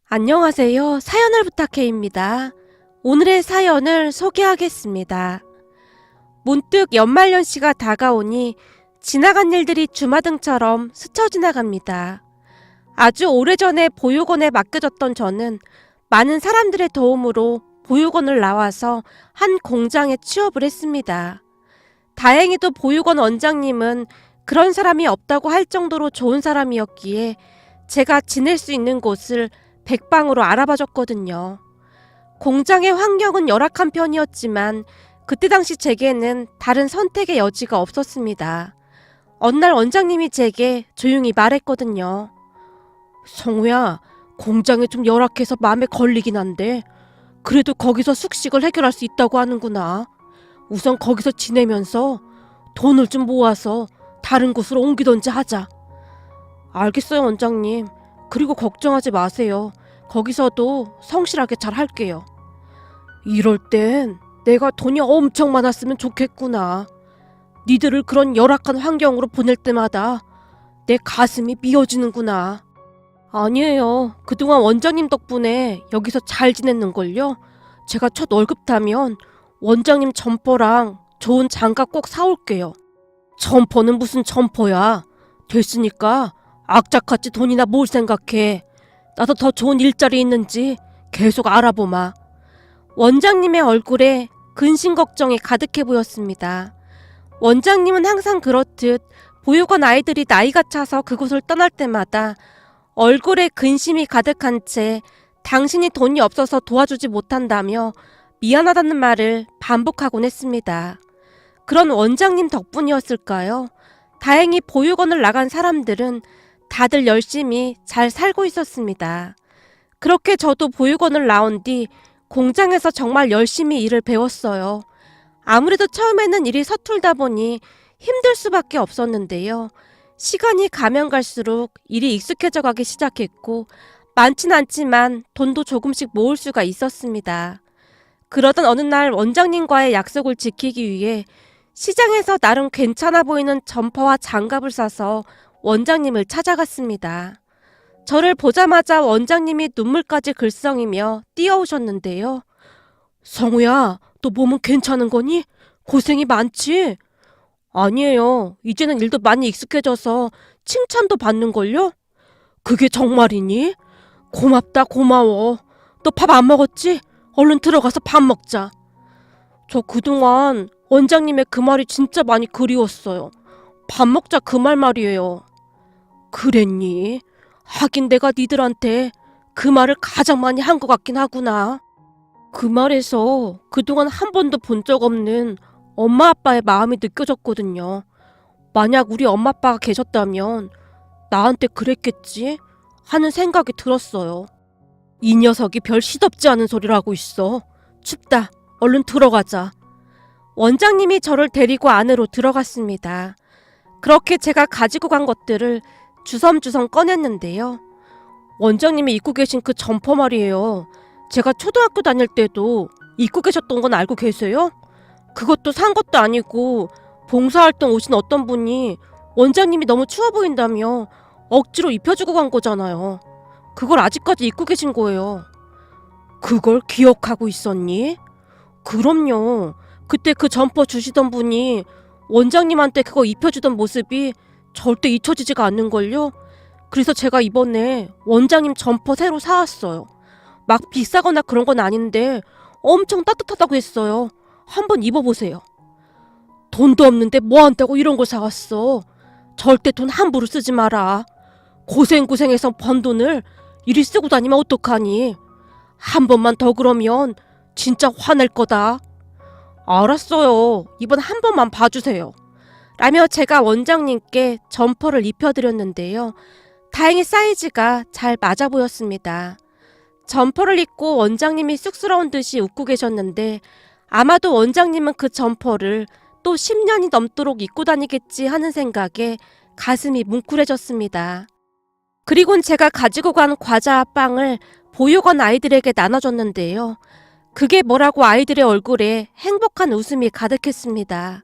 안녕하세요. 사연을 부탁해입니다. 오늘의 사연을 소개하겠습니다. 문득 연말연시가 다가오니 지나간 일들이 주마등처럼 스쳐 지나갑니다. 아주 오래전에 보육원에 맡겨졌던 저는 많은 사람들의 도움으로 보육원을 나와서 한 공장에 취업을 했습니다. 다행히도 보육원 원장님은 그런 사람이 없다고 할 정도로 좋은 사람이었기에 제가 지낼 수 있는 곳을 백방으로 알아봐줬거든요. 공장의 환경은 열악한 편이었지만 그때 당시 제게는 다른 선택의 여지가 없었습니다. 어느 날 원장님이 제게 조용히 말했거든요. 성우야, 공장이 좀 열악해서 마음에 걸리긴 한데 그래도 거기서 숙식을 해결할 수 있다고 하는구나. 우선 거기서 지내면서 돈을 좀 모아서 다른 곳으로 옮기던지 하자. 알겠어요, 원장님. 그리고 걱정하지 마세요. 거기서도 성실하게 잘 할게요. 이럴 땐 내가 돈이 엄청 많았으면 좋겠구나. 니들을 그런 열악한 환경으로 보낼 때마다 내 가슴이 미어지는구나. 아니에요. 그동안 원장님 덕분에 여기서 잘 지냈는걸요. 제가 첫 월급 타면 원장님 점퍼랑 좋은 장갑 꼭 사올게요. 점퍼는 무슨 점퍼야. 됐으니까 악착같이 돈이나 뭘 생각해. 나도 더 좋은 일자리 있는지 계속 알아보마. 원장님의 얼굴에 근심 걱정이 가득해 보였습니다. 원장님은 항상 그렇듯 보육원 아이들이 나이가 차서 그곳을 떠날 때마다 얼굴에 근심이 가득한 채 당신이 돈이 없어서 도와주지 못한다며 미안하다는 말을 반복하곤 했습니다. 그런 원장님 덕분이었을까요? 다행히 보육원을 나간 사람들은 다들 열심히 잘 살고 있었습니다. 그렇게 저도 보육원을 나온 뒤 공장에서 정말 열심히 일을 배웠어요. 아무래도 처음에는 일이 서툴다 보니 힘들 수밖에 없었는데요. 시간이 가면 갈수록 일이 익숙해져 가기 시작했고 많진 않지만 돈도 조금씩 모을 수가 있었습니다. 그러던 어느 날 원장님과의 약속을 지키기 위해 시장에서 나름 괜찮아 보이는 점퍼와 장갑을 사서 원장님을 찾아갔습니다. 저를 보자마자 원장님이 눈물까지 글썽이며 뛰어오셨는데요. 성우야, 너 몸은 괜찮은 거니? 고생이 많지? 아니에요. 이제는 일도 많이 익숙해져서 칭찬도 받는걸요? 그게 정말이니? 고맙다, 고마워. 너 밥 안 먹었지? 얼른 들어가서 밥 먹자. 저 그동안 원장님의 그 말이 진짜 많이 그리웠어요. 밥 먹자 그 말이에요. 그랬니? 하긴 내가 니들한테 그 말을 가장 많이 한 것 같긴 하구나. 그 말에서 그동안 한 번도 본 적 없는 엄마 아빠의 마음이 느껴졌거든요. 만약 우리 엄마 아빠가 계셨다면 나한테 그랬겠지? 하는 생각이 들었어요. 이 녀석이 별 시덥지 않은 소리를 하고 있어. 춥다. 얼른 들어가자. 원장님이 저를 데리고 안으로 들어갔습니다. 그렇게 제가 가지고 간 것들을 주섬주섬 꺼냈는데요. 원장님이 입고 계신 그 점퍼 말이에요. 제가 초등학교 다닐 때도 입고 계셨던 건 알고 계세요? 그것도 산 것도 아니고 봉사활동 오신 어떤 분이 원장님이 너무 추워 보인다며 억지로 입혀주고 간 거잖아요. 그걸 아직까지 입고 계신 거예요. 그걸 기억하고 있었니? 그럼요. 그때 그 점퍼 주시던 분이 원장님한테 그거 입혀주던 모습이 절대 잊혀지지가 않는걸요. 그래서 제가 이번에 원장님 점퍼 새로 사왔어요. 막 비싸거나 그런 건 아닌데 엄청 따뜻하다고 했어요. 한번 입어보세요. 돈도 없는데 뭐 한다고 이런 걸 사왔어. 절대 돈 함부로 쓰지 마라. 고생고생해서 번 돈을 이리 쓰고 다니면 어떡하니. 한 번만 더 그러면 진짜 화낼 거다. 알았어요. 이번 한 번만 봐주세요. 라며 제가 원장님께 점퍼를 입혀드렸는데요. 다행히 사이즈가 잘 맞아 보였습니다. 점퍼를 입고 원장님이 쑥스러운 듯이 웃고 계셨는데 아마도 원장님은 그 점퍼를 또 10년이 넘도록 입고 다니겠지 하는 생각에 가슴이 뭉클해졌습니다. 그리곤 제가 가지고 간 과자와 빵을 보육원 아이들에게 나눠줬는데요. 그게 뭐라고 아이들의 얼굴에 행복한 웃음이 가득했습니다.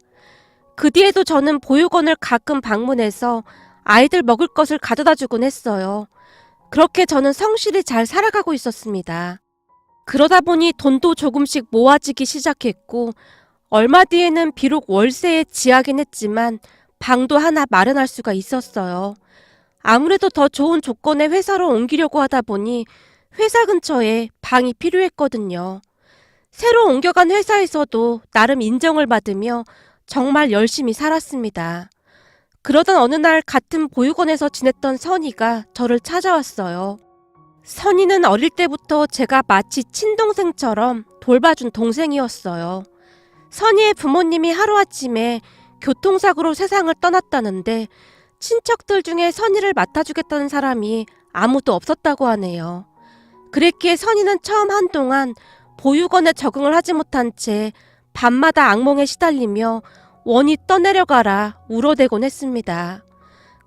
그 뒤에도 저는 보육원을 가끔 방문해서 아이들 먹을 것을 가져다 주곤 했어요. 그렇게 저는 성실히 잘 살아가고 있었습니다. 그러다 보니 돈도 조금씩 모아지기 시작했고 얼마 뒤에는 비록 월세에 지하긴 했지만 방도 하나 마련할 수가 있었어요. 아무래도 더 좋은 조건의 회사로 옮기려고 하다 보니 회사 근처에 방이 필요했거든요. 새로 옮겨간 회사에서도 나름 인정을 받으며 정말 열심히 살았습니다. 그러던 어느 날 같은 보육원에서 지냈던 선이가 저를 찾아왔어요. 선이는 어릴 때부터 제가 마치 친동생처럼 돌봐준 동생이었어요. 선이의 부모님이 하루아침에 교통사고로 세상을 떠났다는데 친척들 중에 선이를 맡아주겠다는 사람이 아무도 없었다고 하네요. 그랬기에 선이는 처음 한동안 보육원에 적응을 하지 못한 채 밤마다 악몽에 시달리며 원이 떠내려가라 울어대곤 했습니다.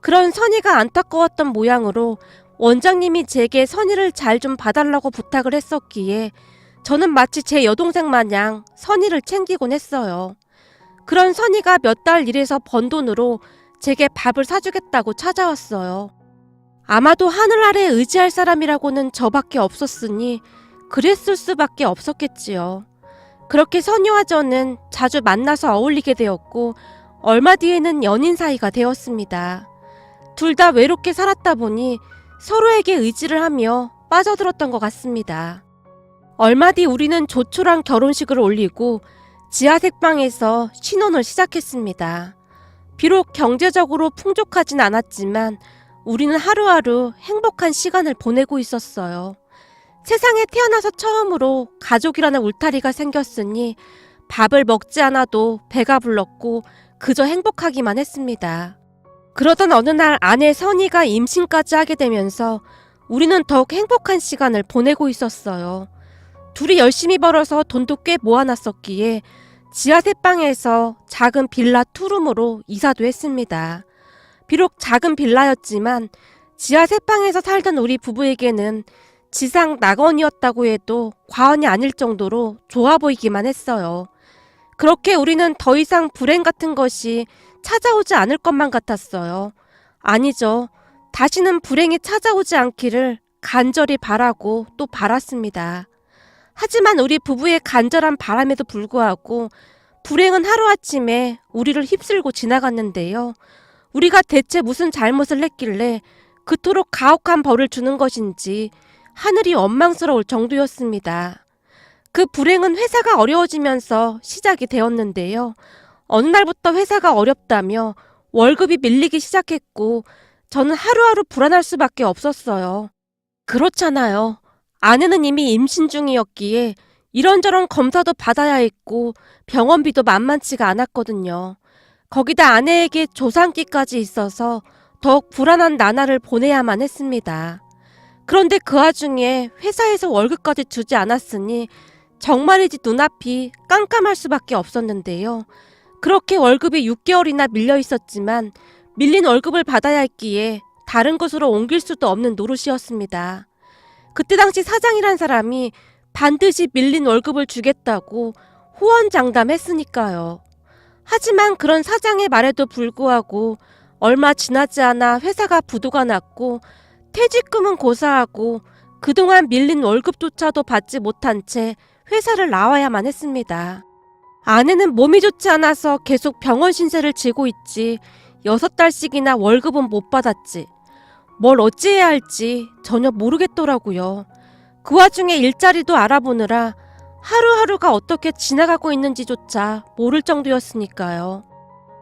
그런 선이가 안타까웠던 모양으로 원장님이 제게 선이를 잘 좀 봐달라고 부탁을 했었기에 저는 마치 제 여동생 마냥 선이를 챙기곤 했어요. 그런 선이가 몇 달 일해서 번 돈으로 제게 밥을 사주겠다고 찾아왔어요. 아마도 하늘 아래 의지할 사람이라고는 저밖에 없었으니 그랬을 수밖에 없었겠지요. 그렇게 선이와 저는 자주 만나서 어울리게 되었고 얼마 뒤에는 연인 사이가 되었습니다. 둘 다 외롭게 살았다 보니 서로에게 의지를 하며 빠져들었던 것 같습니다. 얼마 뒤 우리는 조촐한 결혼식을 올리고 지하색방에서 신혼을 시작했습니다. 비록 경제적으로 풍족하진 않았지만 우리는 하루하루 행복한 시간을 보내고 있었어요. 세상에 태어나서 처음으로 가족이라는 울타리가 생겼으니 밥을 먹지 않아도 배가 불렀고 그저 행복하기만 했습니다. 그러던 어느 날 아내 선이가 임신까지 하게 되면서 우리는 더욱 행복한 시간을 보내고 있었어요. 둘이 열심히 벌어서 돈도 꽤 모아놨었기에 지하세방에서 작은 빌라 투룸으로 이사도 했습니다. 비록 작은 빌라였지만 지하세방에서 살던 우리 부부에게는 지상 낙원이었다고 해도 과언이 아닐 정도로 좋아 보이기만 했어요. 그렇게 우리는 더 이상 불행 같은 것이 찾아오지 않을 것만 같았어요. 아니죠. 다시는 불행이 찾아오지 않기를 간절히 바라고 또 바랐습니다. 하지만 우리 부부의 간절한 바람에도 불구하고 불행은 하루아침에 우리를 휩쓸고 지나갔는데요. 우리가 대체 무슨 잘못을 했길래 그토록 가혹한 벌을 주는 것인지 하늘이 원망스러울 정도였습니다. 그 불행은 회사가 어려워지면서 시작이 되었는데요. 어느 날부터 회사가 어렵다며 월급이 밀리기 시작했고 저는 하루하루 불안할 수밖에 없었어요. 그렇잖아요. 아내는 이미 임신 중이었기에 이런저런 검사도 받아야 했고 병원비도 만만치가 않았거든요. 거기다 아내에게 조산기까지 있어서 더욱 불안한 나날을 보내야만 했습니다. 그런데 그 와중에 회사에서 월급까지 주지 않았으니 정말이지 눈앞이 깜깜할 수밖에 없었는데요. 그렇게 월급이 6개월이나 밀려 있었지만 밀린 월급을 받아야 했기에 다른 곳으로 옮길 수도 없는 노릇이었습니다. 그때 당시 사장이란 사람이 반드시 밀린 월급을 주겠다고 호언장담했으니까요. 하지만 그런 사장의 말에도 불구하고 얼마 지나지 않아 회사가 부도가 났고 퇴직금은 고사하고 그동안 밀린 월급조차도 받지 못한 채 회사를 나와야만 했습니다. 아내는 몸이 좋지 않아서 계속 병원 신세를 지고 있지 6달씩이나 월급은 못 받았지. 뭘 어찌해야 할지 전혀 모르겠더라고요. 그 와중에 일자리도 알아보느라 하루하루가 어떻게 지나가고 있는지조차 모를 정도였으니까요.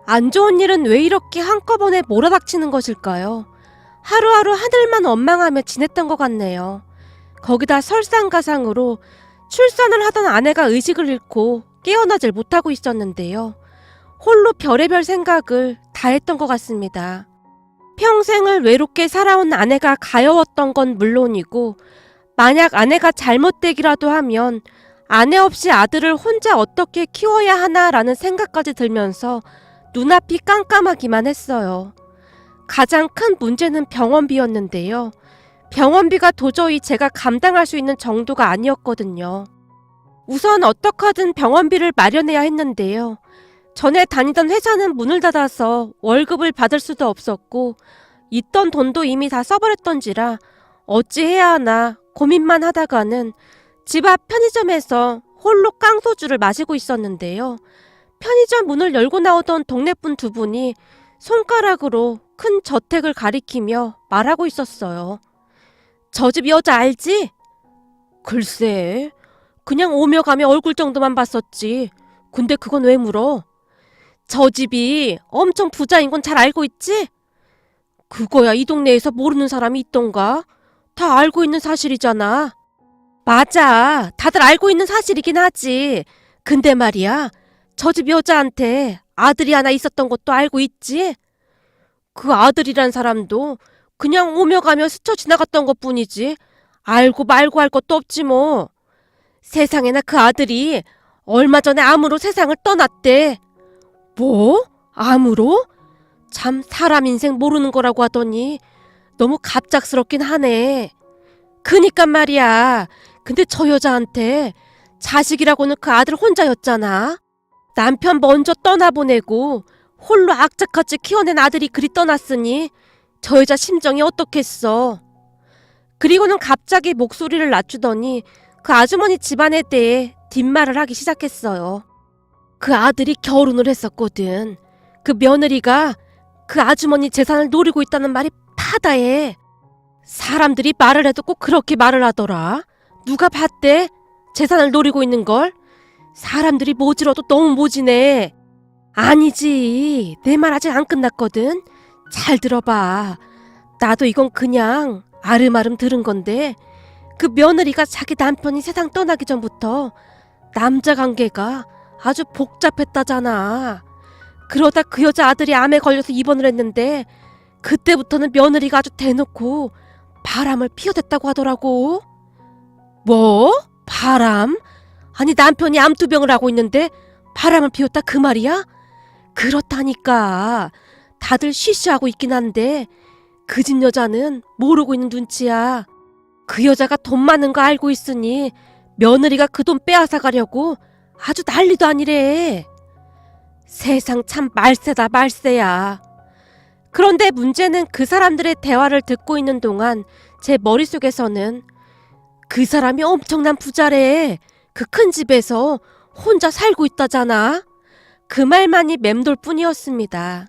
안 좋은 일은 왜 이렇게 한꺼번에 몰아닥치는 것일까요? 하루하루 하늘만 원망하며 지냈던 것 같네요. 거기다 설상가상으로 출산을 하던 아내가 의식을 잃고 깨어나질 못하고 있었는데요. 홀로 별의별 생각을 다 했던 것 같습니다. 평생을 외롭게 살아온 아내가 가여웠던 건 물론이고 만약 아내가 잘못되기라도 하면 아내 없이 아들을 혼자 어떻게 키워야 하나라는 생각까지 들면서 눈앞이 깜깜하기만 했어요. 가장 큰 문제는 병원비였는데요. 병원비가 도저히 제가 감당할 수 있는 정도가 아니었거든요. 우선 어떡하든 병원비를 마련해야 했는데요. 전에 다니던 회사는 문을 닫아서 월급을 받을 수도 없었고 있던 돈도 이미 다 써버렸던지라 어찌해야 하나 고민만 하다가는 집 앞 편의점에서 홀로 깡소주를 마시고 있었는데요. 편의점 문을 열고 나오던 동네분 두 분이 손가락으로 큰 저택을 가리키며 말하고 있었어요. 저 집 여자 알지? 글쎄, 그냥 오며 가며 얼굴 정도만 봤었지. 근데 그건 왜 물어? 저 집이 엄청 부자인 건 잘 알고 있지? 그거야 이 동네에서 모르는 사람이 있던가? 다 알고 있는 사실이잖아. 맞아. 다들 알고 있는 사실이긴 하지. 근데 말이야, 저 집 여자한테 아들이 하나 있었던 것도 알고 있지? 그 아들이란 사람도 그냥 오며 가며 스쳐 지나갔던 것뿐이지. 알고 말고 할 것도 없지 뭐. 세상에나 그 아들이 얼마 전에 암으로 세상을 떠났대. 뭐? 암으로? 참 사람 인생 모르는 거라고 하더니 너무 갑작스럽긴 하네. 그니까 말이야. 근데 저 여자한테 자식이라고는 그 아들 혼자였잖아. 남편 먼저 떠나보내고 홀로 악착같이 키워낸 아들이 그리 떠났으니 저 여자 심정이 어떻겠어. 그리고는 갑자기 목소리를 낮추더니 그 아주머니 집안에 대해 뒷말을 하기 시작했어요. 그 아들이 결혼을 했었거든. 그 며느리가 그 아주머니 재산을 노리고 있다는 말이 파다해. 사람들이 말을 해도 꼭 그렇게 말을 하더라. 누가 봤대? 재산을 노리고 있는 걸? 사람들이 모질어도 너무 모지네. 아니지. 내 말 아직 안 끝났거든. 잘 들어봐. 나도 이건 그냥 아름아름 들은 건데 그 며느리가 자기 남편이 세상 떠나기 전부터 남자 관계가 아주 복잡했다잖아. 그러다 그 여자 아들이 암에 걸려서 입원을 했는데 그때부터는 며느리가 아주 대놓고 바람을 피워댔다고 하더라고. 뭐? 바람? 아니 남편이 암투병을 하고 있는데 바람을 피웠다 그 말이야? 그렇다니까. 다들 쉬쉬하고 있긴 한데 그 집 여자는 모르고 있는 눈치야. 그 여자가 돈 많은 거 알고 있으니 며느리가 그 돈 빼앗아 가려고 아주 난리도 아니래. 세상 참 말세다 말세야. 그런데 문제는 그 사람들의 대화를 듣고 있는 동안 제 머릿속에서는 그 사람이 엄청난 부자래. 그 큰 집에서 혼자 살고 있다잖아. 그 말만이 맴돌 뿐이었습니다.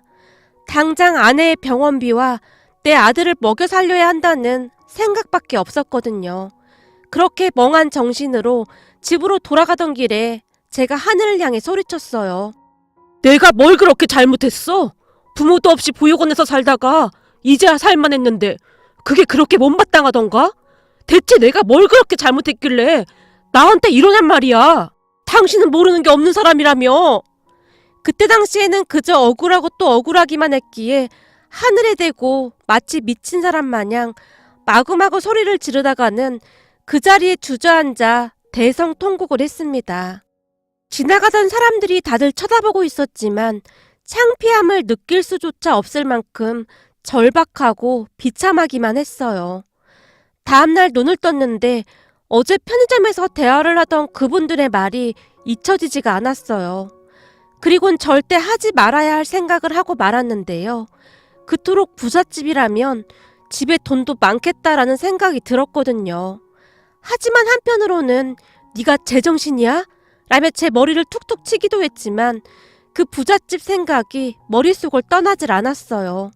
당장 아내의 병원비와 내 아들을 먹여 살려야 한다는 생각밖에 없었거든요. 그렇게 멍한 정신으로 집으로 돌아가던 길에 제가 하늘을 향해 소리쳤어요. 내가 뭘 그렇게 잘못했어? 부모도 없이 보육원에서 살다가 이제야 살만했는데 그게 그렇게 못마땅하던가? 대체 내가 뭘 그렇게 잘못했길래 나한테 이러냔 말이야. 당신은 모르는 게 없는 사람이라며. 그때 당시에는 그저 억울하고 또 억울하기만 했기에 하늘에 대고 마치 미친 사람 마냥 마구마구 소리를 지르다가는 그 자리에 주저앉아 대성통곡을 했습니다. 지나가던 사람들이 다들 쳐다보고 있었지만 창피함을 느낄 수조차 없을 만큼 절박하고 비참하기만 했어요. 다음날 눈을 떴는데 어제 편의점에서 대화를 하던 그분들의 말이 잊혀지지가 않았어요. 그리곤 절대 하지 말아야 할 생각을 하고 말았는데요. 그토록 부잣집이라면 집에 돈도 많겠다라는 생각이 들었거든요. 하지만 한편으로는 네가 제정신이야? 라며 제 머리를 툭툭 치기도 했지만 그 부잣집 생각이 머릿속을 떠나질 않았어요.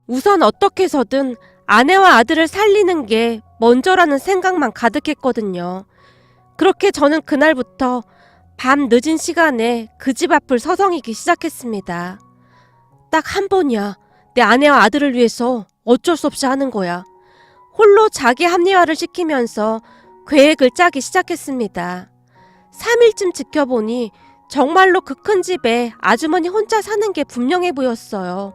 우선 어떻게 해서든 아내와 아들을 살리는 게 먼저라는 생각만 가득했거든요. 그렇게 저는 그날부터 밤 늦은 시간에 그 집 앞을 서성이기 시작했습니다. 딱 한 번이야. 내 아내와 아들을 위해서 어쩔 수 없이 하는 거야. 홀로 자기 합리화를 시키면서 계획을 짜기 시작했습니다. 3일쯤 지켜보니 정말로 그 큰 집에 아주머니 혼자 사는 게 분명해 보였어요.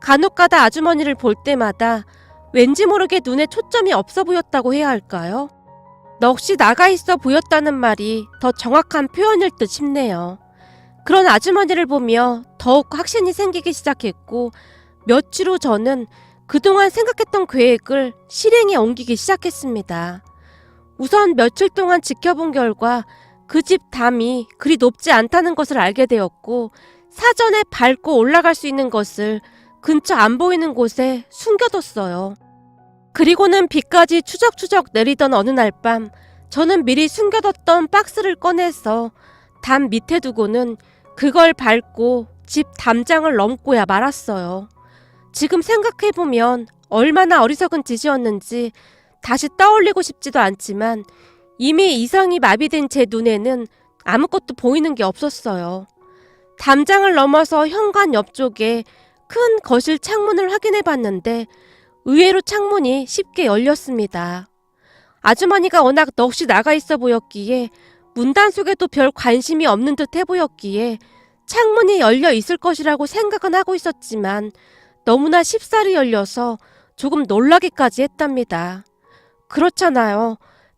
간혹가다 아주머니를 볼 때마다 왠지 모르게 눈에 초점이 없어 보였다고 해야 할까요? 넋이 나가 있어 보였다는 말이 더 정확한 표현일 듯 싶네요. 그런 아주머니를 보며 더욱 확신이 생기기 시작했고 며칠 후 저는 그동안 생각했던 계획을 실행에 옮기기 시작했습니다. 우선 며칠 동안 지켜본 결과 그 집 담이 그리 높지 않다는 것을 알게 되었고 사전에 밟고 올라갈 수 있는 것을 근처 안 보이는 곳에 숨겨뒀어요. 그리고는 비까지 추적추적 내리던 어느 날 밤, 저는 미리 숨겨뒀던 박스를 꺼내서 담 밑에 두고는 그걸 밟고 집 담장을 넘고야 말았어요. 지금 생각해보면 얼마나 어리석은 짓이었는지 다시 떠올리고 싶지도 않지만 이미 이성이 마비된 제 눈에는 아무것도 보이는 게 없었어요. 담장을 넘어서 현관 옆쪽에 큰 거실 창문을 확인해 봤는데 의외로 창문이 쉽게 열렸습니다. 아주머니가 워낙 넋이 나가 있어 보였기에 문단 속에도 별 관심이 없는 듯 해 보였기에 창문이 열려 있을 것이라고 생각은 하고 있었지만 너무나 쉽사리 열려서 조금 놀라기까지 했답니다. 그렇잖아요.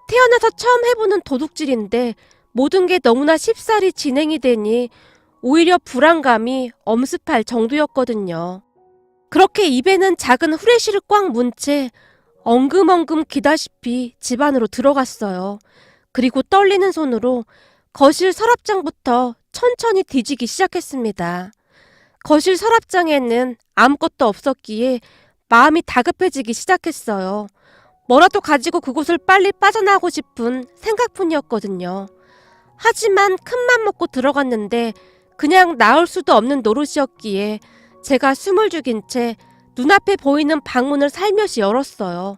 태어나서 처음 해보는 도둑질인데 모든 게 너무나 쉽사리 진행이 되니 오히려 불안감이 엄습할 정도였거든요. 그렇게 입에는 작은 후레쉬를 꽉 문 채 엉금엉금 기다시피 집 안으로 들어갔어요. 그리고 떨리는 손으로 거실 서랍장부터 천천히 뒤지기 시작했습니다. 거실 서랍장에는 아무것도 없었기에 마음이 다급해지기 시작했어요. 뭐라도 가지고 그곳을 빨리 빠져나가고 싶은 생각뿐이었거든요. 하지만 큰맘 먹고 들어갔는데 그냥 나올 수도 없는 노릇이었기에 제가 숨을 죽인 채 눈앞에 보이는 방문을 살며시 열었어요.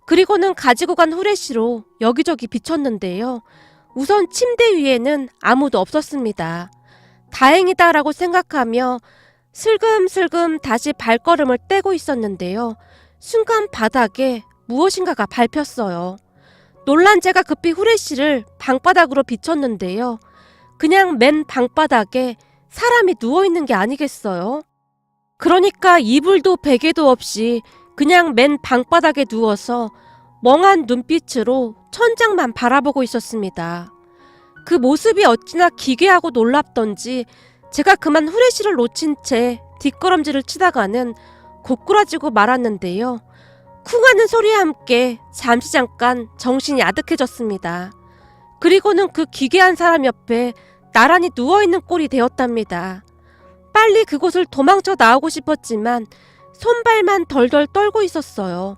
그리고는 가지고 간 후레쉬로 여기저기 비췄는데요. 우선 침대 위에는 아무도 없었습니다. 다행이다라고 생각하며 슬금슬금 다시 발걸음을 떼고 있었는데요. 순간 바닥에 무엇인가가 밟혔어요. 놀란 제가 급히 후레쉬를 방바닥으로 비췄는데요. 그냥 맨 방바닥에 사람이 누워있는 게 아니겠어요? 그러니까 이불도 베개도 없이 그냥 맨 방바닥에 누워서 멍한 눈빛으로 천장만 바라보고 있었습니다. 그 모습이 어찌나 기괴하고 놀랍던지 제가 그만 후레쉬를 놓친 채 뒷걸음질을 치다가는 고꾸라지고 말았는데요. 쿵 하는 소리와 함께 잠깐 정신이 아득해졌습니다. 그리고는 그 기괴한 사람 옆에 나란히 누워있는 꼴이 되었답니다. 빨리 그곳을 도망쳐 나오고 싶었지만 손발만 덜덜 떨고 있었어요.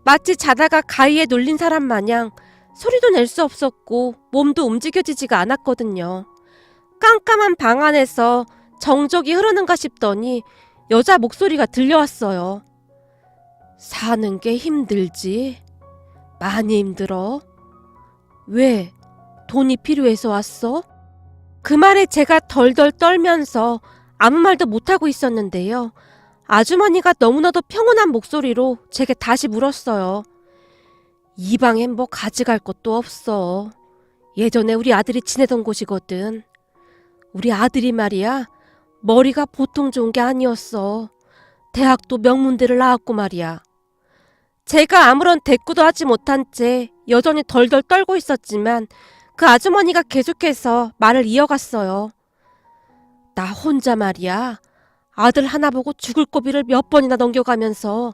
마치 자다가 가위에 눌린 사람 마냥 소리도 낼 수 없었고 몸도 움직여지지가 않았거든요. 깜깜한 방 안에서 정적이 흐르는가 싶더니 여자 목소리가 들려왔어요. 사는 게 힘들지? 많이 힘들어? 왜? 돈이 필요해서 왔어? 그 말에 제가 덜덜 떨면서 아무 말도 못하고 있었는데요. 아주머니가 너무나도 평온한 목소리로 제게 다시 물었어요. 이 방엔 뭐 가져갈 것도 없어. 예전에 우리 아들이 지내던 곳이거든. 우리 아들이 말이야. 머리가 보통 좋은 게 아니었어. 대학도 명문대를 나왔고 말이야. 제가 아무런 대꾸도 하지 못한 채 여전히 덜덜 떨고 있었지만 그 아주머니가 계속해서 말을 이어갔어요. 나 혼자 말이야. 아들 하나 보고 죽을 고비를 몇 번이나 넘겨가면서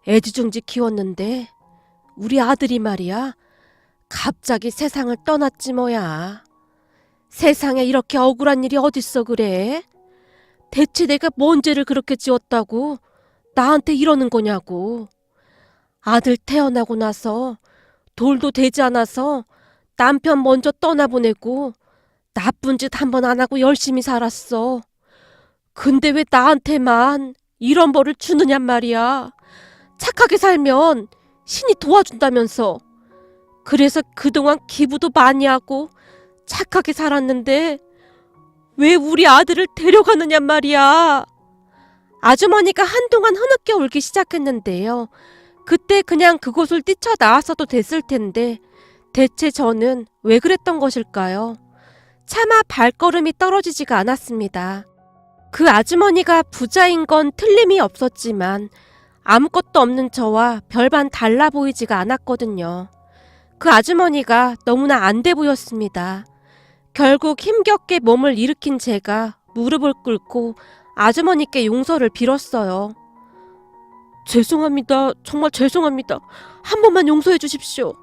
애지중지 키웠는데 우리 아들이 말이야. 갑자기 세상을 떠났지 뭐야. 세상에 이렇게 억울한 일이 어딨어 그래? 대체 내가 뭔 죄를 그렇게 지었다고 나한테 이러는 거냐고. 아들 태어나고 나서 돌도 되지 않아서 남편 먼저 떠나보내고 나쁜 짓 한 번 안 하고 열심히 살았어. 근데 왜 나한테만 이런 벌을 주느냔 말이야. 착하게 살면 신이 도와준다면서. 그래서 그동안 기부도 많이 하고 착하게 살았는데 왜 우리 아들을 데려가느냔 말이야. 아주머니가 한동안 흐느껴 울기 시작했는데요. 그때 그냥 그곳을 뛰쳐나왔어도 됐을 텐데 대체 저는 왜 그랬던 것일까요? 차마 발걸음이 떨어지지가 않았습니다. 그 아주머니가 부자인 건 틀림이 없었지만 아무것도 없는 저와 별반 달라 보이지가 않았거든요. 그 아주머니가 너무나 안 돼 보였습니다. 결국 힘겹게 몸을 일으킨 제가 무릎을 꿇고 아주머니께 용서를 빌었어요. 죄송합니다. 정말 죄송합니다. 한 번만 용서해 주십시오.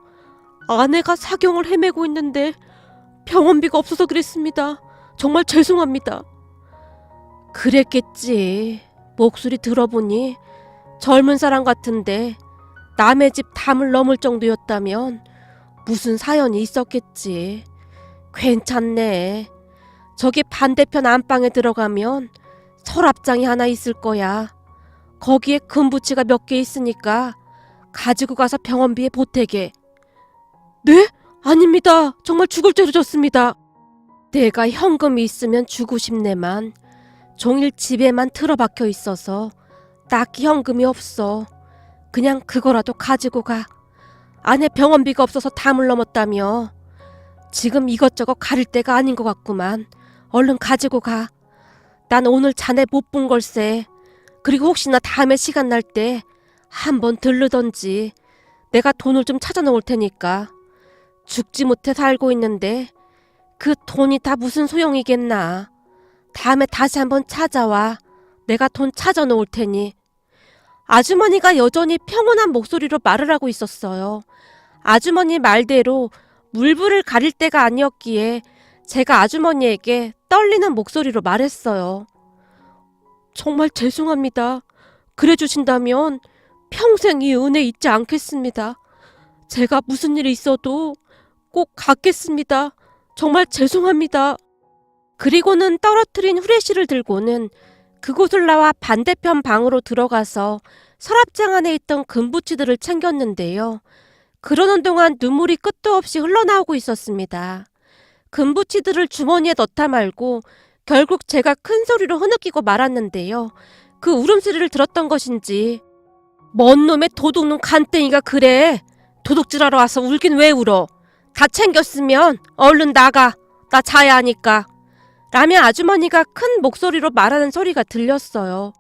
아내가 사경을 헤매고 있는데 병원비가 없어서 그랬습니다. 정말 죄송합니다. 그랬겠지. 목소리 들어보니 젊은 사람 같은데 남의 집 담을 넘을 정도였다면 무슨 사연이 있었겠지. 괜찮네. 저기 반대편 안방에 들어가면 서랍장이 하나 있을 거야. 거기에 금부치가 몇 개 있으니까 가지고 가서 병원비에 보태게. 네? 아닙니다. 정말 죽을 죄를 졌습니다. 내가 현금이 있으면 주고 싶네만 종일 집에만 틀어박혀 있어서 딱히 현금이 없어. 그냥 그거라도 가지고 가. 아내 병원비가 없어서 담을 넘었다며. 지금 이것저것 가릴 때가 아닌 것 같구만. 얼른 가지고 가. 난 오늘 자네 못 본 걸세. 그리고 혹시나 다음에 시간 날 때 한번 들르던지 내가 돈을 좀 찾아 놓을 테니까. 죽지 못해 살고 있는데 그 돈이 다 무슨 소용이겠나. 다음에 다시 한번 찾아와. 내가 돈 찾아 놓을 테니. 아주머니가 여전히 평온한 목소리로 말을 하고 있었어요. 아주머니 말대로 물불을 가릴 때가 아니었기에 제가 아주머니에게 떨리는 목소리로 말했어요. 정말 죄송합니다. 그래 주신다면 평생 이 은혜 잊지 않겠습니다. 제가 무슨 일이 있어도 꼭 갚겠습니다. 정말 죄송합니다. 그리고는 떨어뜨린 후레쉬를 들고는 그곳을 나와 반대편 방으로 들어가서 서랍장 안에 있던 금부치들을 챙겼는데요. 그러는 동안 눈물이 끝도 없이 흘러나오고 있었습니다. 금부치들을 주머니에 넣다 말고 결국 제가 큰 소리로 흐느끼고 말았는데요. 그 울음소리를 들었던 것인지 뭔 놈의 도둑놈 간땡이가 그래. 도둑질하러 와서 울긴 왜 울어. 다 챙겼으면 얼른 나가. 나 자야 하니까. 라며 아주머니가 큰 목소리로 말하는 소리가 들렸어요.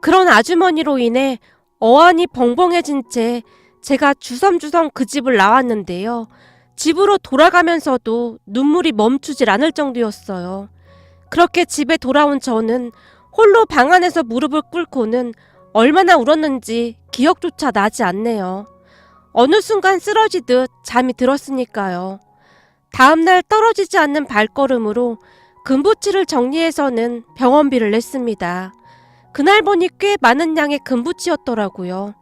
그런 아주머니로 인해 어안이 벙벙해진 채 제가 주섬주섬 그 집을 나왔는데요. 집으로 돌아가면서도 눈물이 멈추질 않을 정도였어요. 그렇게 집에 돌아온 저는 홀로 방 안에서 무릎을 꿇고는 얼마나 울었는지 기억조차 나지 않네요. 어느 순간 쓰러지듯 잠이 들었으니까요. 다음날 떨어지지 않는 발걸음으로 금부치를 정리해서는 병원비를 냈습니다. 그날 보니 꽤 많은 양의 금부치였더라고요.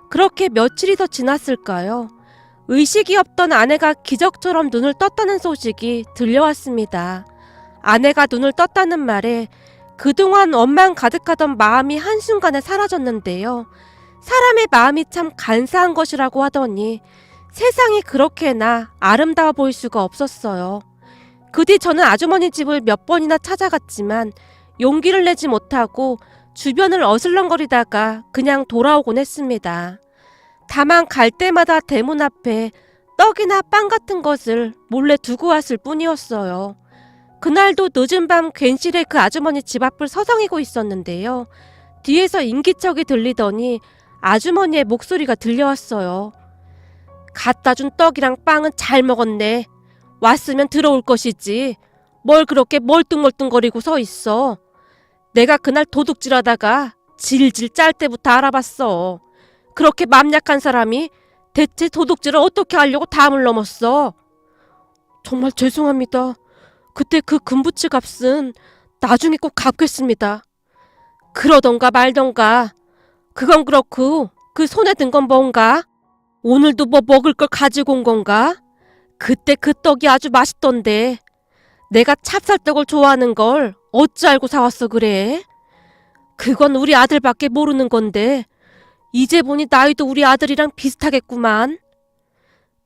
그렇게 며칠이 더 지났을까요? 의식이 없던 아내가 기적처럼 눈을 떴다는 소식이 들려왔습니다. 아내가 눈을 떴다는 말에 그동안 원망 가득하던 마음이 한순간에 사라졌는데요. 사람의 마음이 참 간사한 것이라고 하더니 세상이 그렇게나 아름다워 보일 수가 없었어요. 그 뒤 저는 아주머니 집을 몇 번이나 찾아갔지만 용기를 내지 못하고 주변을 어슬렁거리다가 그냥 돌아오곤 했습니다. 다만 갈 때마다 대문 앞에 떡이나 빵 같은 것을 몰래 두고 왔을 뿐이었어요. 그날도 늦은 밤 괜시레 그 아주머니 집 앞을 서성이고 있었는데요. 뒤에서 인기척이 들리더니 아주머니의 목소리가 들려왔어요. 갖다 준 떡이랑 빵은 잘 먹었네. 왔으면 들어올 것이지. 뭘 그렇게 멀뚱멀뚱거리고 서 있어. 내가 그날 도둑질하다가 질질 짤 때부터 알아봤어. 그렇게 맘 약한 사람이 대체 도둑질을 어떻게 하려고 담을 넘었어. 정말 죄송합니다. 그때 그 금부치 값은 나중에 꼭 갚겠습니다. 그러던가 말던가. 그건 그렇고 그 손에 든 건 뭔가? 오늘도 뭐 먹을 걸 가지고 온 건가? 그때 그 떡이 아주 맛있던데. 내가 찹쌀떡을 좋아하는 걸 어찌 알고 사왔어 그래? 그건 우리 아들밖에 모르는 건데 이제 보니 나이도 우리 아들이랑 비슷하겠구만.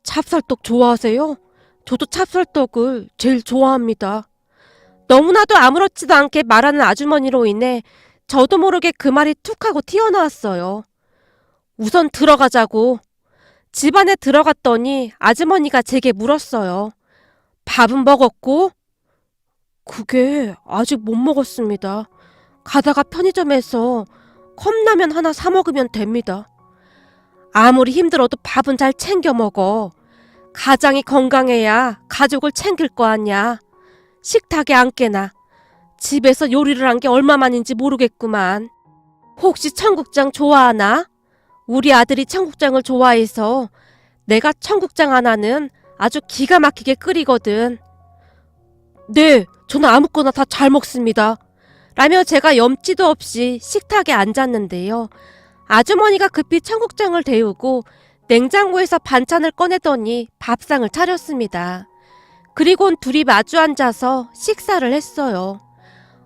찹쌀떡 좋아하세요? 저도 찹쌀떡을 제일 좋아합니다. 너무나도 아무렇지도 않게 말하는 아주머니로 인해 저도 모르게 그 말이 툭 하고 튀어나왔어요. 우선 들어가자고. 집 안에 들어갔더니 아주머니가 제게 물었어요. 밥은 먹었고? 그게 아직 못 먹었습니다. 가다가 편의점에서 컵라면 하나 사 먹으면 됩니다. 아무리 힘들어도 밥은 잘 챙겨 먹어. 가장이 건강해야 가족을 챙길 거 아냐. 식탁에 앉게나. 집에서 요리를 한 게 얼마만인지 모르겠구만. 혹시 청국장 좋아하나? 우리 아들이 청국장을 좋아해서 내가 청국장 하나는 아주 기가 막히게 끓이거든. 네, 저는 아무거나 다 잘 먹습니다. 라며 제가 염치도 없이 식탁에 앉았는데요. 아주머니가 급히 청국장을 데우고 냉장고에서 반찬을 꺼내더니 밥상을 차렸습니다. 그리곤 둘이 마주 앉아서 식사를 했어요.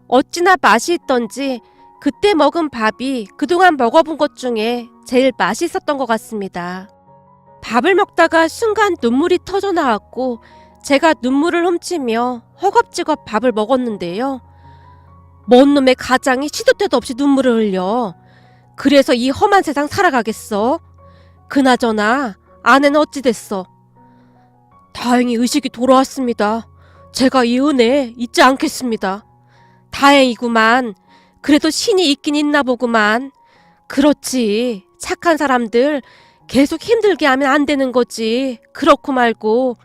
어찌나 맛이 있던지 그때 먹은 밥이 그동안 먹어본 것 중에 제일 맛있었던 것 같습니다. 밥을 먹다가 순간 눈물이 터져 나왔고 제가 눈물을 훔치며 허겁지겁 밥을 먹었는데요. 뭔 놈의 가장이 시도 때도 없이 눈물을 흘려. 그래서 이 험한 세상 살아가겠어? 그나저나 아내는 어찌 됐어? 다행히 의식이 돌아왔습니다. 제가 이 은혜 잊지 않겠습니다. 다행이구만. 그래도 신이 있긴 있나 보구만. 그렇지. 착한 사람들 계속 힘들게 하면 안 되는 거지. 그렇고 말고.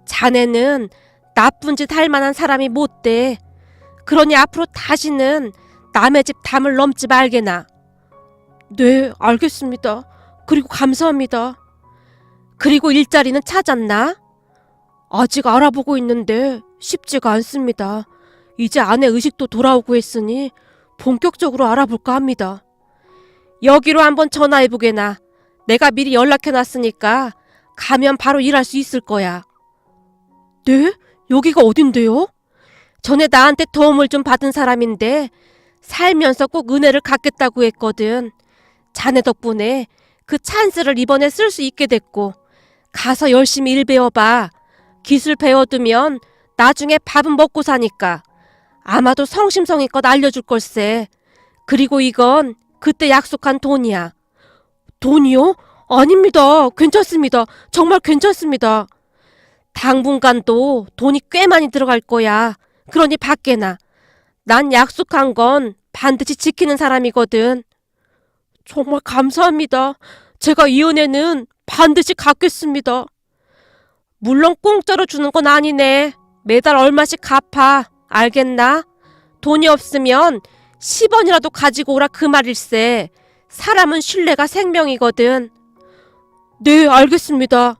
자네는 나쁜 짓 할 만한 사람이 못 돼. 그러니 앞으로 다시는 남의 집 담을 넘지 말게나. 네, 알겠습니다. 그리고 감사합니다. 그리고 일자리는 찾았나? 아직 알아보고 있는데 쉽지가 않습니다. 이제 아내 의식도 돌아오고 했으니 본격적으로 알아볼까 합니다. 여기로 한번 전화해보게나. 내가 미리 연락해놨으니까 가면 바로 일할 수 있을 거야. 네? 여기가 어딘데요? 전에 나한테 도움을 좀 받은 사람인데 살면서 꼭 은혜를 갚겠다고 했거든. 자네 덕분에 그 찬스를 이번에 쓸 수 있게 됐고 가서 열심히 일 배워봐. 기술 배워두면 나중에 밥은 먹고 사니까. 아마도 성심성의껏 알려줄 걸세. 그리고 이건 그때 약속한 돈이야. 돈이요? 아닙니다. 괜찮습니다. 정말 괜찮습니다. 당분간도 돈이 꽤 많이 들어갈 거야. 그러니 밖에나. 난 약속한 건 반드시 지키는 사람이거든. 정말 감사합니다. 제가 이 은혜는 반드시 갚겠습니다. 물론 공짜로 주는 건 아니네. 매달 얼마씩 갚아. 알겠나? 돈이 없으면 10원이라도 가지고 오라 그 말일세. 사람은 신뢰가 생명이거든. 네, 알겠습니다.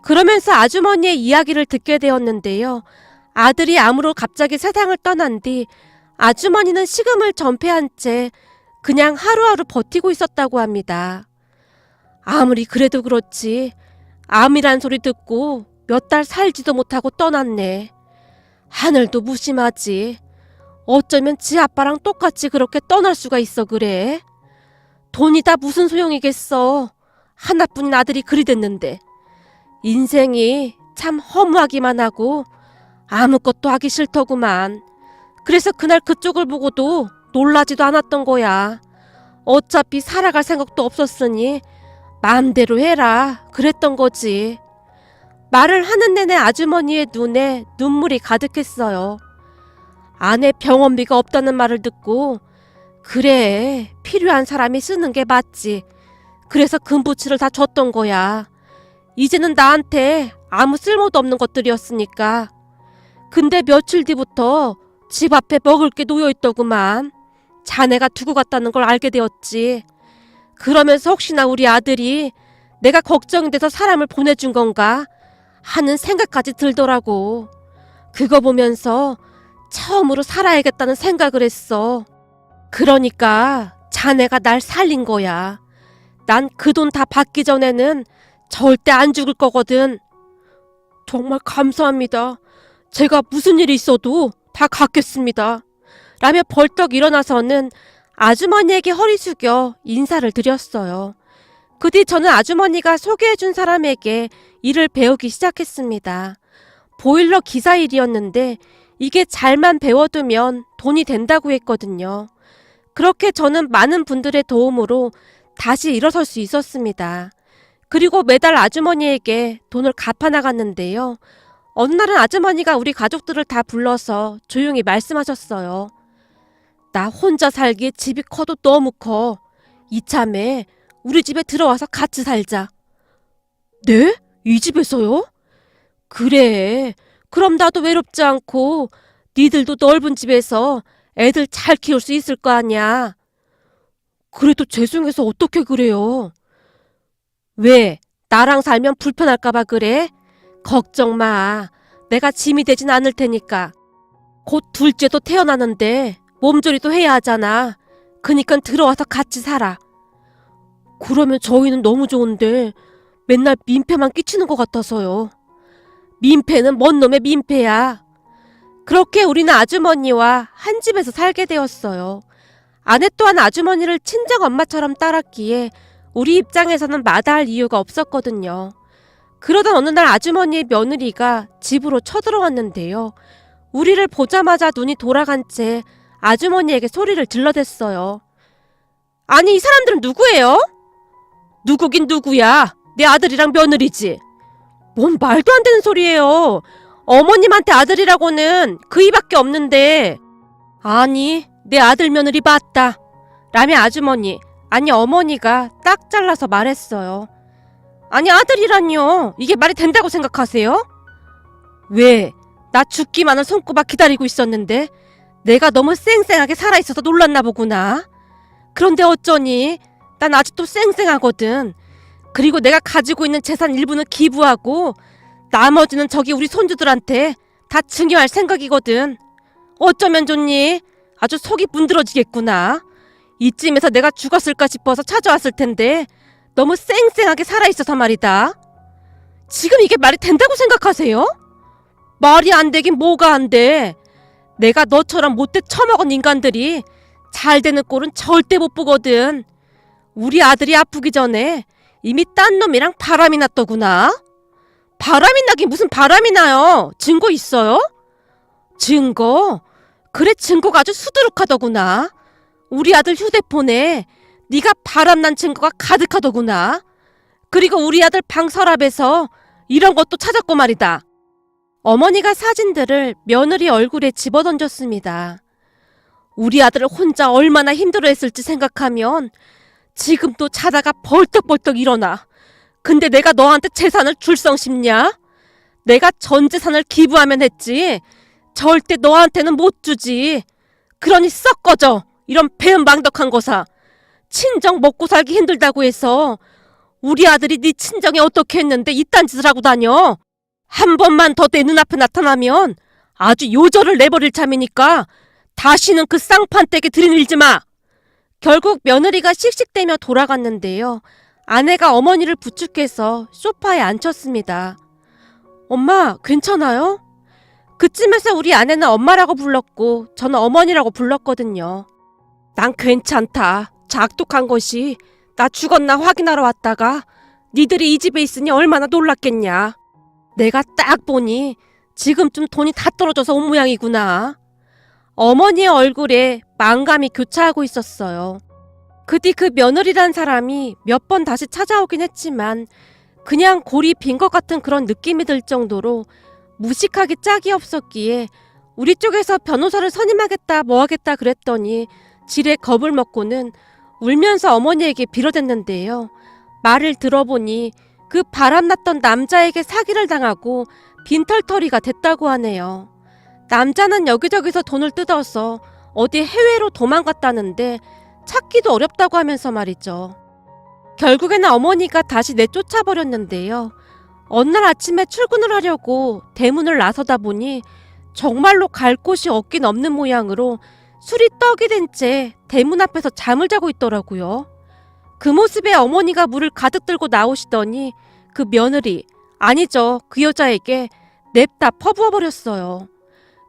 그러면서 아주머니의 이야기를 듣게 되었는데요. 아들이 암으로 갑자기 세상을 떠난 뒤 아주머니는 식음을 전폐한 채 그냥 하루하루 버티고 있었다고 합니다. 아무리 그래도 그렇지 암이란 소리 듣고 몇 달 살지도 못하고 떠났네. 하늘도 무심하지. 어쩌면 지 아빠랑 똑같이 그렇게 떠날 수가 있어 그래. 돈이 다 무슨 소용이겠어. 하나뿐인 아들이 그리 됐는데. 인생이 참 허무하기만 하고 아무것도 하기 싫더구만. 그래서 그날 그쪽을 보고도 놀라지도 않았던 거야. 어차피 살아갈 생각도 없었으니 마음대로 해라 그랬던 거지. 말을 하는 내내 아주머니의 눈에 눈물이 가득했어요. 아내 병원비가 없다는 말을 듣고 그래 필요한 사람이 쓰는 게 맞지. 그래서 금부치를 다 줬던 거야. 이제는 나한테 아무 쓸모도 없는 것들이었으니까. 근데 며칠 뒤부터 집 앞에 먹을 게 놓여있더구만. 자네가 두고 갔다는 걸 알게 되었지. 그러면서 혹시나 우리 아들이 내가 걱정이 돼서 사람을 보내준 건가 하는 생각까지 들더라고. 그거 보면서 처음으로 살아야겠다는 생각을 했어. 그러니까 자네가 날 살린 거야. 난 그 돈 다 받기 전에는 절대 안 죽을 거거든. 정말 감사합니다. 제가 무슨 일이 있어도 다 갚겠습니다. 라며 벌떡 일어나서는 아주머니에게 허리 숙여 인사를 드렸어요. 그 뒤 저는 아주머니가 소개해준 사람에게 일을 배우기 시작했습니다. 보일러 기사 일이었는데 이게 잘만 배워두면 돈이 된다고 했거든요. 그렇게 저는 많은 분들의 도움으로 다시 일어설 수 있었습니다. 그리고 매달 아주머니에게 돈을 갚아나갔는데요. 어느 날은 아주머니가 우리 가족들을 다 불러서 조용히 말씀하셨어요. 나 혼자 살기에 집이 커도 너무 커. 이참에 우리 집에 들어와서 같이 살자. 네? 이 집에서요? 그래. 그럼 나도 외롭지 않고 니들도 넓은 집에서 애들 잘 키울 수 있을 거 아니야. 그래도 죄송해서 어떻게 그래요? 왜? 나랑 살면 불편할까봐 그래? 걱정 마. 내가 짐이 되진 않을 테니까. 곧 둘째도 태어나는데 몸조리도 해야 하잖아. 그니까 들어와서 같이 살아. 그러면 저희는 너무 좋은데 맨날 민폐만 끼치는 것 같아서요. 민폐는 뭔 놈의 민폐야. 그렇게 우리는 아주머니와 한 집에서 살게 되었어요. 아내 또한 아주머니를 친정 엄마처럼 따랐기에 우리 입장에서는 마다할 이유가 없었거든요. 그러던 어느 날 아주머니의 며느리가 집으로 쳐들어왔는데요. 우리를 보자마자 눈이 돌아간 채 아주머니에게 소리를 질러댔어요. 아니, 이 사람들은 누구예요? 누구긴 누구야. 내 아들이랑 며느리지. 뭔 말도 안 되는 소리예요. 어머님한테 아들이라고는 그 이밖에 없는데. 아니, 내 아들 며느리 맞다. 라며 아주머니, 아니 어머니가 딱 잘라서 말했어요. 아니, 아들이란요. 이게 말이 된다고 생각하세요? 왜? 나 죽기만을 손꼽아 기다리고 있었는데 내가 너무 쌩쌩하게 살아있어서 놀랐나 보구나. 그런데 어쩌니? 난 아직도 쌩쌩하거든. 그리고 내가 가지고 있는 재산 일부는 기부하고 나머지는 저기 우리 손주들한테 다 증여할 생각이거든. 어쩌면 좋니? 아주 속이 문드러지겠구나. 이쯤에서 내가 죽었을까 싶어서 찾아왔을 텐데 너무 쌩쌩하게 살아있어서 말이다. 지금 이게 말이 된다고 생각하세요? 말이 안 되긴 뭐가 안 돼. 내가 너처럼 못돼 처먹은 인간들이 잘 되는 꼴은 절대 못 보거든. 우리 아들이 아프기 전에 이미 딴 놈이랑 바람이 났더구나. 바람이 나긴 무슨 바람이 나요. 증거 있어요? 증거? 그래, 증거가 아주 수두룩하더구나. 우리 아들 휴대폰에 네가 바람난 증거가 가득하더구나. 그리고 우리 아들 방 서랍에서 이런 것도 찾았고 말이다. 어머니가 사진들을 며느리 얼굴에 집어던졌습니다. 우리 아들을 혼자 얼마나 힘들어했을지 생각하면 지금도 자다가 벌떡벌떡 일어나. 근데 내가 너한테 재산을 줄 성 싶냐? 내가 전 재산을 기부하면 했지 절대 너한테는 못 주지. 그러니 썩 꺼져. 이런 배은망덕한 거사. 친정 먹고 살기 힘들다고 해서 우리 아들이 네 친정에 어떻게 했는데 이딴 짓을 하고 다녀. 한 번만 더 내 눈앞에 나타나면 아주 요절을 내버릴 참이니까 다시는 그 쌍판댁에 들이밀지 마. 결국 며느리가 씩씩대며 돌아갔는데요. 아내가 어머니를 부축해서 소파에 앉혔습니다. 엄마, 괜찮아요? 그쯤에서 우리 아내는 엄마라고 불렀고 저는 어머니라고 불렀거든요. 난 괜찮다. 작독한 것이 나 죽었나 확인하러 왔다가 니들이 이 집에 있으니 얼마나 놀랐겠냐. 내가 딱 보니 지금쯤 돈이 다 떨어져서 온 모양이구나. 어머니의 얼굴에 망감이 교차하고 있었어요. 그 뒤 그 며느리란 사람이 몇 번 다시 찾아오긴 했지만 그냥 골이 빈 것 같은 그런 느낌이 들 정도로 무식하게 짝이 없었기에 우리 쪽에서 변호사를 선임하겠다 뭐하겠다 그랬더니 지레 겁을 먹고는 울면서 어머니에게 빌어댔는데요. 말을 들어보니 그 바람났던 남자에게 사기를 당하고 빈털터리가 됐다고 하네요. 남자는 여기저기서 돈을 뜯어서 어디 해외로 도망갔다는데 찾기도 어렵다고 하면서 말이죠. 결국에는 어머니가 다시 내쫓아버렸는데요. 어느 날 아침에 출근을 하려고 대문을 나서다 보니 정말로 갈 곳이 없긴 없는 모양으로 술이 떡이 된 채 대문 앞에서 잠을 자고 있더라고요. 그 모습에 어머니가 물을 가득 들고 나오시더니 그 며느리, 아니죠, 그 여자에게 냅다 퍼부어버렸어요.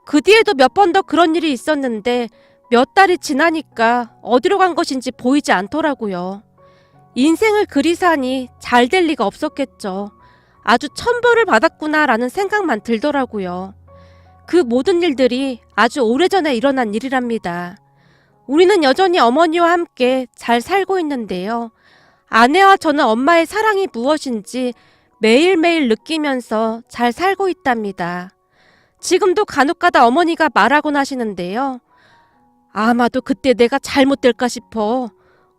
그 뒤에도 몇 번 더 그런 일이 있었는데 몇 달이 지나니까 어디로 간 것인지 보이지 않더라고요. 인생을 그리 사니 잘 될 리가 없었겠죠. 아주 천벌을 받았구나라는 생각만 들더라고요. 그 모든 일들이 아주 오래전에 일어난 일이랍니다. 우리는 여전히 어머니와 함께 잘 살고 있는데요. 아내와 저는 엄마의 사랑이 무엇인지 매일매일 느끼면서 잘 살고 있답니다. 지금도 간혹가다 어머니가 말하곤 하시는데요. 아마도 그때 내가 잘못될까 싶어.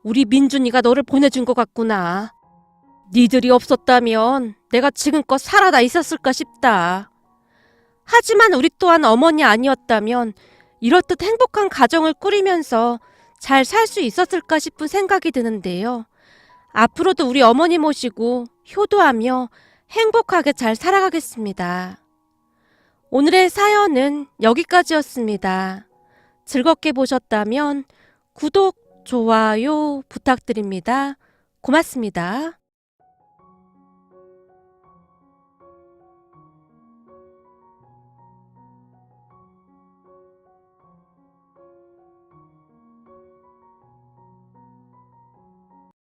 우리 민준이가 너를 보내준 것 같구나. 니들이 없었다면 내가 지금껏 살아다 있었을까 싶다. 하지만 우리 또한 어머니 아니었다면 이렇듯 행복한 가정을 꾸리면서 잘 살 수 있었을까 싶은 생각이 드는데요. 앞으로도 우리 어머니 모시고 효도하며 행복하게 잘 살아가겠습니다. 오늘의 사연은 여기까지였습니다. 즐겁게 보셨다면 구독, 좋아요 부탁드립니다. 고맙습니다.